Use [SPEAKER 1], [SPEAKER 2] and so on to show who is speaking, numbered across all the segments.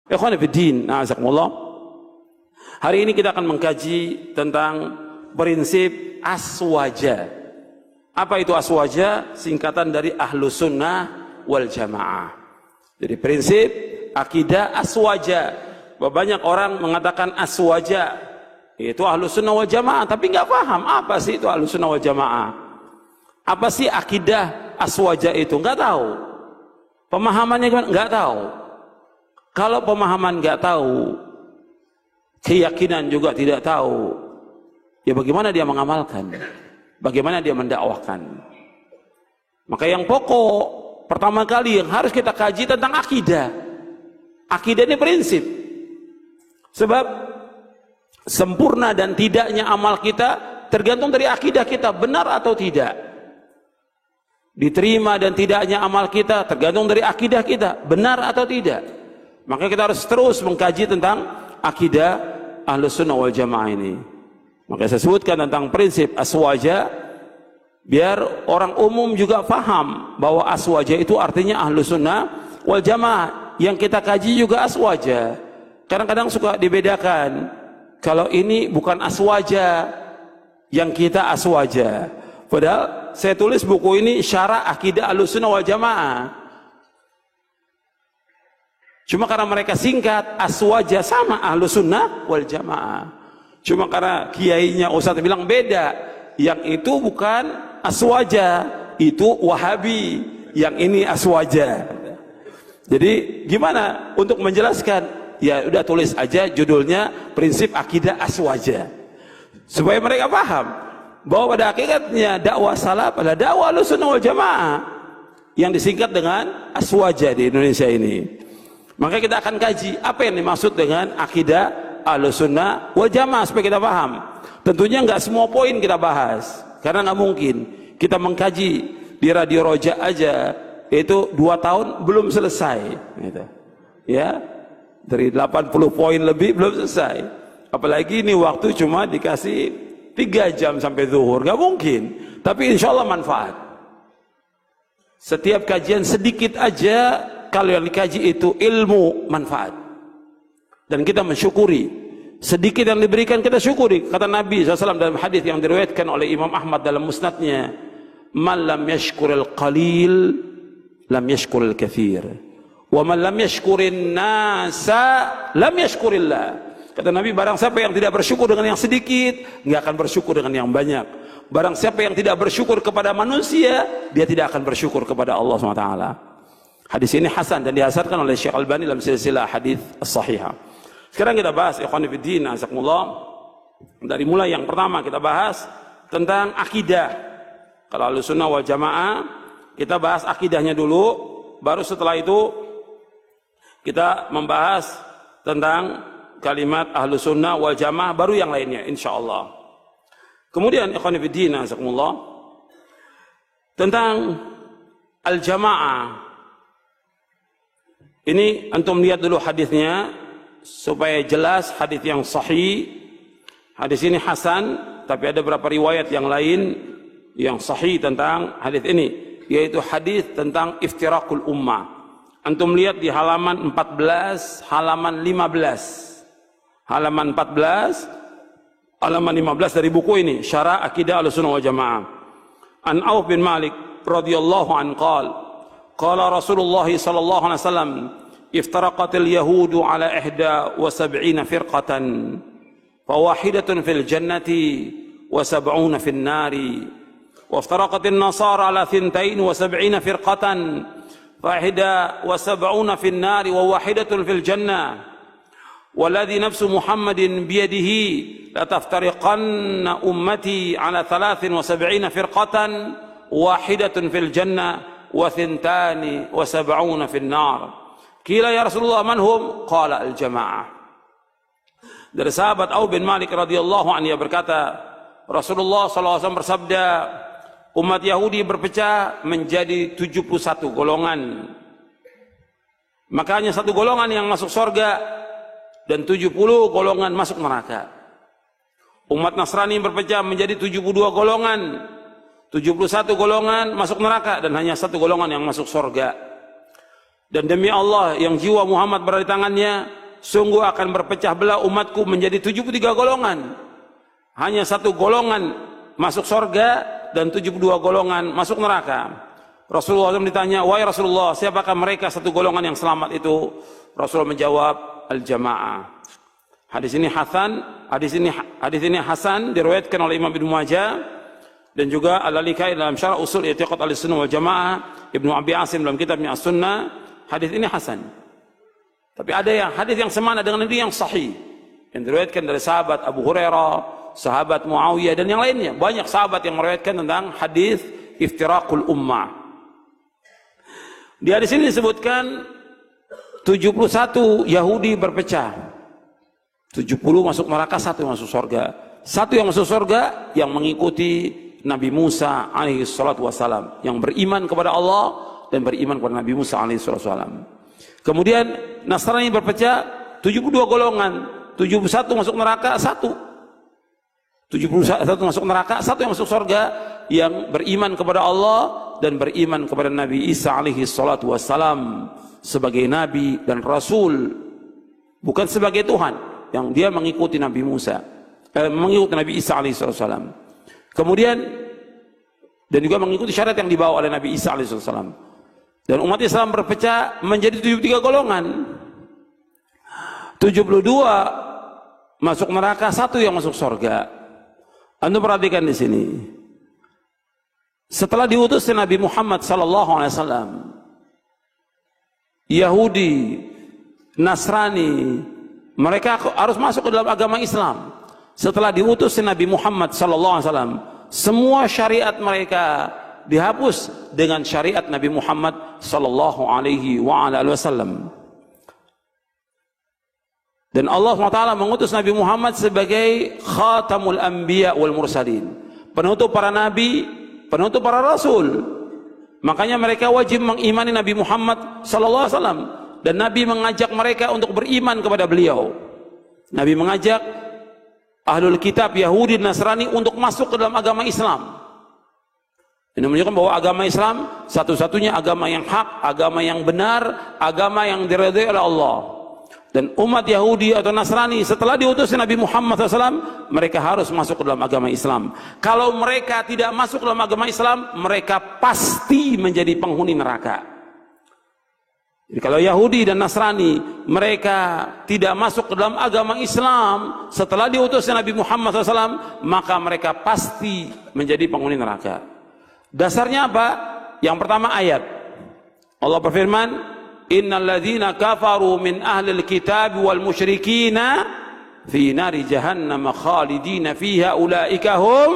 [SPEAKER 1] Ikhwan fillah, a'azakumullah. Hari ini kita akan mengkaji tentang prinsip aswaja. Apa itu aswaja? Singkatan dari Ahlus Sunnah wal Jamaah. Jadi prinsip akidah aswaja. Banyak orang mengatakan aswaja itu Ahlus Sunnah wal Jamaah, tapi nggak paham apa sih itu Ahlus Sunnah wal Jamaah. Apa sih akidah aswaja itu? Nggak tahu. Pemahamannya gimana? Nggak tahu. Kalau pemahaman nggak tahu, keyakinan juga tidak tahu, ya bagaimana dia mengamalkan? Bagaimana dia mendakwahkan? Maka yang pokok pertama kali yang harus kita kaji tentang akidah. Akidah ini prinsip. Sebab sempurna dan tidaknya amal kita tergantung dari akidah kita, benar atau tidak. Diterima dan tidaknya amal kita tergantung dari akidah kita, benar atau tidak. Maka kita harus terus mengkaji tentang akidah Ahlus Sunnah wal Jamaah ini. Maka saya sebutkan tentang prinsip aswaja, biar orang umum juga paham bahwa aswaja itu artinya Ahlus Sunnah wal Jamaah. Yang kita kaji juga aswaja. Kadang-kadang suka dibedakan, kalau ini bukan aswaja, yang kita aswaja. Padahal saya tulis buku ini syarah akidah Ahlus Sunnah wal Jamaah. Cuma karena mereka singkat, aswaja sama Ahlus Sunnah wal Jamaah. Cuma karena kiainya Ustaz bilang beda, yang itu bukan aswaja, itu Wahabi, yang ini aswaja. Jadi gimana untuk menjelaskan? Ya udah tulis aja judulnya prinsip akidah aswaja, supaya mereka paham bahwa pada hakikatnya dakwah salaf adalah dakwah Ahlus Sunnah wal Jamaah yang disingkat dengan aswaja di Indonesia ini. Maka kita akan kaji apa yang dimaksud dengan akidah Ahlus Sunnah wal Jamaah supaya kita paham. Tentunya nggak semua poin kita bahas, karena nggak mungkin kita mengkaji di Radio Roja aja itu 2 tahun belum selesai, gitu. Ya, dari 80 poin lebih belum selesai. Apalagi ini waktu cuma dikasih 3 jam sampai zuhur, nggak mungkin. Tapi insya Allah manfaat. Setiap kajian sedikit aja, kalau yang dikaji itu ilmu manfaat, dan kita mensyukuri sedikit yang diberikan, kita syukuri. Kata Nabi SAW dalam hadis yang diriwayatkan oleh Imam Ahmad dalam musnadnya, man lam yashkuril qalil lam yashkuril kathir, wa man lam yashkurin nasa lam yashkurillah. Kata Nabi, barang siapa yang tidak bersyukur dengan yang sedikit, nggak akan bersyukur dengan yang banyak. Barang siapa yang tidak bersyukur kepada manusia, dia tidak akan bersyukur kepada Allah SWT. Hadis ini hasan dan dihasankan oleh Syekh Albani dalam silsilah hadis as-sahihah. Sekarang kita bahas ikhwan fillah, azakumullah. Dari mulai yang pertama kita bahas tentang akidah. Kalau Ahlus Sunnah wal Jamaah, kita bahas akidahnya dulu, baru setelah itu kita membahas tentang kalimat Ahlus Sunnah wal Jamaah, baru yang lainnya insyaallah. Kemudian ikhwan fillah, azakumullah, tentang al-jamaah. Ini antum lihat dulu hadisnya supaya jelas, hadis yang sahih. Hadis ini hasan, tapi ada beberapa riwayat yang lain yang sahih tentang hadis ini, yaitu hadis tentang iftirakul ummah. Antum lihat di halaman 14, halaman 15. Halaman 14, halaman 15 dari buku ini, Syarah Akidah Ahlussunnah wal Jamaah. An Auf bin Malik radhiyallahu anhu qala qala Rasulullah sallallahu alaihi wasallam iftaraqatil yahudu ala 71 firqatan fawahidatun fil jannati wa 70 fil nari wa iftaraqatin nasara ala 72 firqatan fa 71 fil nari wa wahidatun fil jannah والذي نفس محمد بيده لتفترقن أمتي على 73 فرقة واحدة في الجنة و72 في النار. Qila ya Rasulullah man hum? Qala al-jamaah. Dari sahabat Auf bin Malik radhiyallahu anhu, ia berkata, Rasulullah SAW bersabda, umat Yahudi berpecah menjadi 71 golongan. Makanya 1 golongan yang masuk surga dan 70 golongan masuk neraka. Umat Nasrani berpecah menjadi 72 golongan, 71 golongan masuk neraka dan hanya 1 golongan yang masuk surga. Dan demi Allah yang jiwa Muhammad berada di tangannya, sungguh akan berpecah belah umatku menjadi 73 golongan. Hanya satu golongan masuk surga dan 72 golongan masuk neraka. Rasulullah SAW ditanya, wahai Rasulullah, siapakah mereka satu golongan yang selamat itu? Rasulullah menjawab, al-jamaah. Hadis ini hasan diriwayatkan oleh Imam Ibnu Majah dan juga Al-Lalikai dalam Syarah Usul I'tiqad Ahlussunnah wal Jamaah, Ibnu Abi Asim dalam kitabnya As-Sunnah. Hadis ini hasan. Tapi ada yang hadis yang semana dengan ini yang sahih yang diriwayatkan dari sahabat Abu Hurairah, sahabat Muawiyah dan yang lainnya. Banyak sahabat yang meriwayatkan tentang hadis iftiraqul ummah. Di hadis ini disebutkan 71 Yahudi berpecah. 70 masuk neraka, 1 yang masuk surga. 1 yang masuk surga yang mengikuti Nabi Musa alaihi salatu wassalam, yang beriman kepada Allah dan beriman kepada Nabi Musa alaihi salatu wassalam. Kemudian Nasrani berpecah 72 golongan, 71 masuk neraka, 1. 71 masuk neraka, 1 yang masuk surga, yang beriman kepada Allah dan beriman kepada Nabi Isa alaihi salatu wassalam sebagai nabi dan rasul, bukan sebagai Tuhan, yang dia mengikuti Nabi Musa, mengikuti Nabi Isa alaihi salatu wassalam. Kemudian dan juga mengikuti syariat yang dibawa oleh Nabi Isa alaihi salatu wassalam. Dan umat Islam berpecah menjadi 73 golongan. 72 masuk neraka, 1 yang masuk surga. Anda perhatikan di sini. Setelah diutus Nabi Muhammad sallallahu alaihi wasallam, Yahudi, Nasrani, mereka harus masuk ke dalam agama Islam. Setelah diutus Nabi Muhammad sallallahu alaihi wasallam, semua syariat mereka dihapus dengan syariat Nabi Muhammad sallallahu alaihi wasallam. Dan Allah SWT mengutus Nabi Muhammad sebagai khatamul anbiya wal mursalin, penutup para nabi, penutup para rasul. Makanya mereka wajib mengimani Nabi Muhammad sallallahu alaihi wasallam, dan Nabi mengajak mereka untuk beriman kepada beliau. Nabi mengajak ahlul kitab Yahudi dan Nasrani untuk masuk ke dalam agama Islam. Ini menunjukkan bahwa agama Islam satu-satunya agama yang hak, agama yang benar, agama yang diridhai oleh Allah. Dan umat Yahudi atau Nasrani setelah diutus Nabi Muhammad SAW, mereka harus masuk ke dalam agama Islam. Kalau mereka tidak masuk ke dalam agama Islam, mereka pasti menjadi penghuni neraka. Jadi kalau Yahudi dan Nasrani mereka tidak masuk ke dalam agama Islam setelah diutus Nabi Muhammad SAW, maka mereka pasti menjadi penghuni neraka. Dasarnya apa? Yang pertama ayat Allah berfirman, innal ladzina kafaru min ahlil kitab wal musyrikina fi nari jahannam khalidina fiha ulaika hum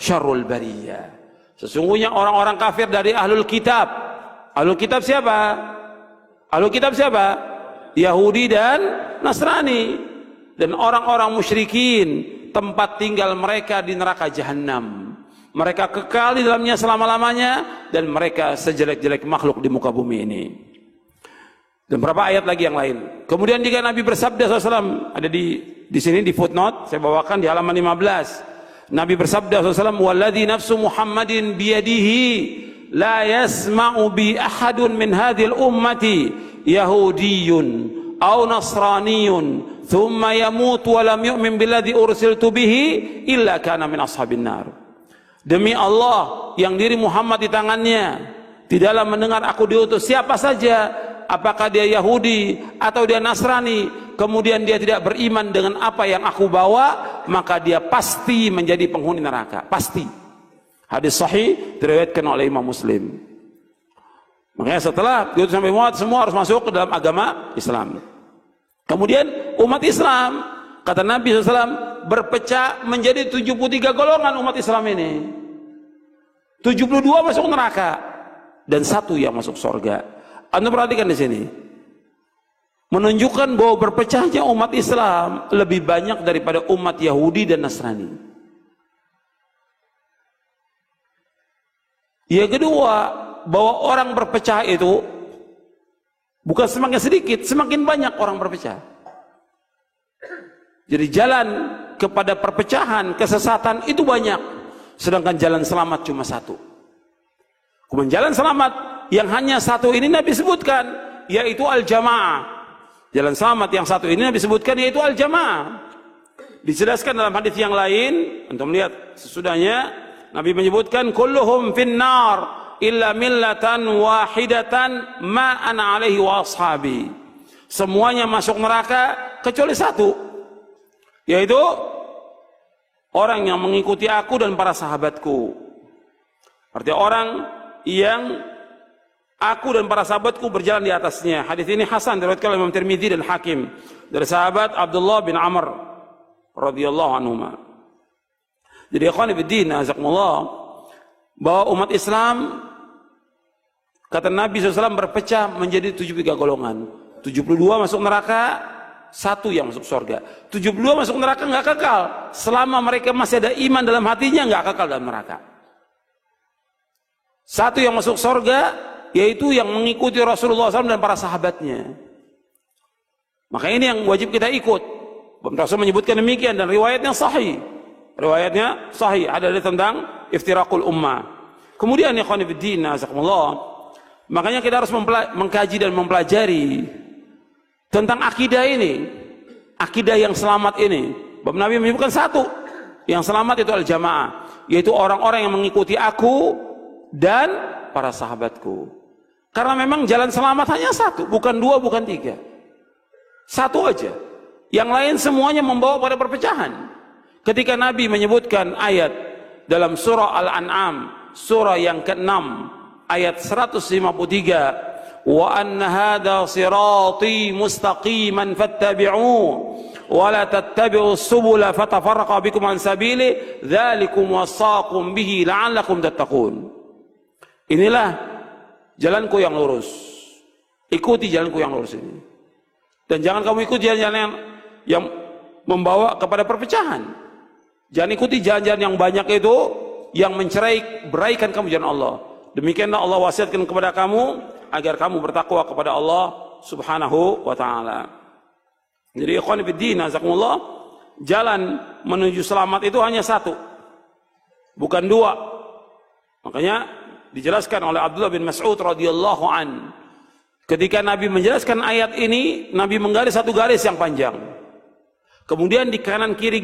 [SPEAKER 1] syarrul bariyah. Sesungguhnya orang-orang kafir dari ahlul kitab. Ahlul kitab siapa? Ahlul kitab siapa? Yahudi dan Nasrani. Dan orang-orang musyrikin, tempat tinggal mereka di neraka jahanam. Mereka kekal di dalamnya selama-lamanya, dan mereka sejelek-jelek makhluk di muka bumi ini. Dan berapa ayat lagi yang lain. Kemudian jika Nabi bersabda SAW, ada di sini di footnote, saya bawakan di halaman 15. Nabi bersabda SAW, walladzi nafsu Muhammadin biyadihi la yasma'u bi ahadun min hadhil ummati yahudiyyun aw nasraniyun thumma yamut wa lam yu'min billadzi ursiltu bihi illa kana min ashabin nar. Demi Allah yang diri Muhammad di tangannya, tidaklah mendengar aku diutus siapa saja, apakah dia Yahudi atau dia Nasrani, kemudian dia tidak beriman dengan apa yang aku bawa, maka dia pasti menjadi penghuni neraka, pasti. Hadis sahih diriwayatkan oleh Imam Muslim. Makanya setelah diutus Nabi Muhammad, semua harus masuk ke dalam agama Islam. Kemudian umat Islam, kata Nabi SAW, berpecah menjadi 73 golongan umat Islam ini. 72 masuk neraka dan 1 yang masuk surga. Anda perhatikan di sini, menunjukkan bahwa berpecahnya umat Islam lebih banyak daripada umat Yahudi dan Nasrani. Yang kedua, bahwa orang berpecah itu bukan semakin sedikit, semakin banyak orang berpecah. Jadi jalan kepada perpecahan, kesesatan itu banyak, sedangkan jalan selamat cuma 1. Kemudian jalan selamat yang hanya 1 ini Nabi sebutkan, yaitu al-jamaah. Jalan selamat yang satu ini Nabi sebutkan yaitu al-jamaah. Dijelaskan dalam hadis yang lain, untuk melihat sesudahnya, Nabi menyebutkan kulluhum finnar illa millatan wahidatan ma ana alaihi wa ashabi. Semuanya masuk neraka kecuali satu, yaitu orang yang mengikuti aku dan para sahabatku. Artinya orang yang aku dan para sahabatku berjalan di atasnya. Hadis ini hasan diriwayatkan oleh Imam Tirmidzi dan Hakim dari sahabat Abdullah bin Amr radhiyallahu anhuma. Jadi ikhwan fillah, azakumullah, bahwa umat Islam, kata Nabi SAW, berpecah menjadi 73 golongan. 72 masuk neraka, 1 yang masuk surga. 72 masuk neraka nggak kekal. Selama mereka masih ada iman dalam hatinya, nggak kekal dalam neraka. 1 yang masuk surga, yaitu yang mengikuti Rasulullah SAW dan para sahabatnya. Maka ini yang wajib kita ikut. Rasul menyebutkan demikian dan riwayatnya sahih. Riwayatnya sahih, ada tentang iftiraqul ummah. Kemudian ya ikhwan fillah, azakumullah, makanya kita harus mengkaji dan mempelajari tentang akidah ini, akidah yang selamat ini. Bapak Nabi menyebutkan 1 yang selamat itu al-jamaah, yaitu orang-orang yang mengikuti aku dan para sahabatku. Karena memang jalan selamat hanya 1, bukan 2, bukan 3. 1 aja. Yang lain semuanya membawa pada perpecahan. Ketika Nabi menyebutkan ayat dalam surah Al-An'am, surah yang ke-6, ayat 153, wa anna hadha sirati mustaqiman fattabi'uhu wa la tattabi'us subula fatafarraqa bikum an sabili dzalikum wasaqum bihi la'allakum tattaqun. Inilah jalanku yang lurus, ikuti jalanku yang lurus ini, dan jangan kamu ikuti jalan-jalan yang membawa kepada perpecahan. Jangan ikuti jalan-jalan yang banyak itu, yang beraikan kamu jalan Allah. Demikianlah Allah wasiatkan kepada kamu agar kamu bertakwa kepada Allah Subhanahu wa taala. Jadi ikhwan fillah, azakumullah, jalan menuju selamat itu hanya 1, bukan 2. Makanya dijelaskan oleh Abdullah bin Mas'ud radhiyallahu an, ketika Nabi menjelaskan ayat ini, Nabi menggaris 1 garis yang panjang. Kemudian di kanan kiri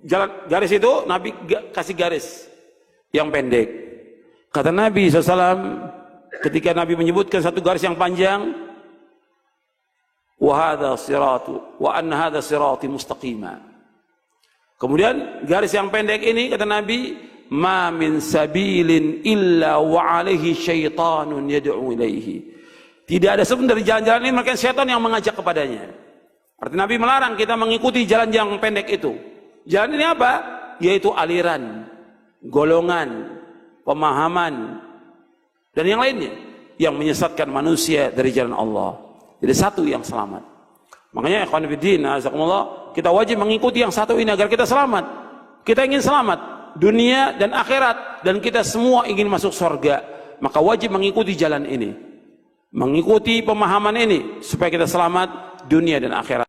[SPEAKER 1] jalan garis itu Nabi kasih garis yang pendek. Kata Nabi SAW, ketika Nabi menyebutkan 1 garis yang panjang, wa anna hadha sirati mustaqima. Kemudian garis yang pendek ini, kata Nabi, ma min sabilin illa wa alaihi syaitanun yad'u ilaihi. Tidak ada sebenarnya dari jalan-jalan ini melainkan syaitan yang mengajak kepadanya. Artinya Nabi melarang kita mengikuti jalan yang pendek itu. Jalan ini apa? Yaitu aliran, golongan, pemahaman, dan yang lainnya yang menyesatkan manusia dari jalan Allah. Jadi 1 yang selamat. Makanya ikhwan fillah, azakumullah, kita wajib mengikuti yang 1 ini agar kita selamat. Kita ingin selamat dunia dan akhirat, dan kita semua ingin masuk surga. Maka wajib mengikuti jalan ini, mengikuti pemahaman ini, supaya kita selamat dunia dan akhirat.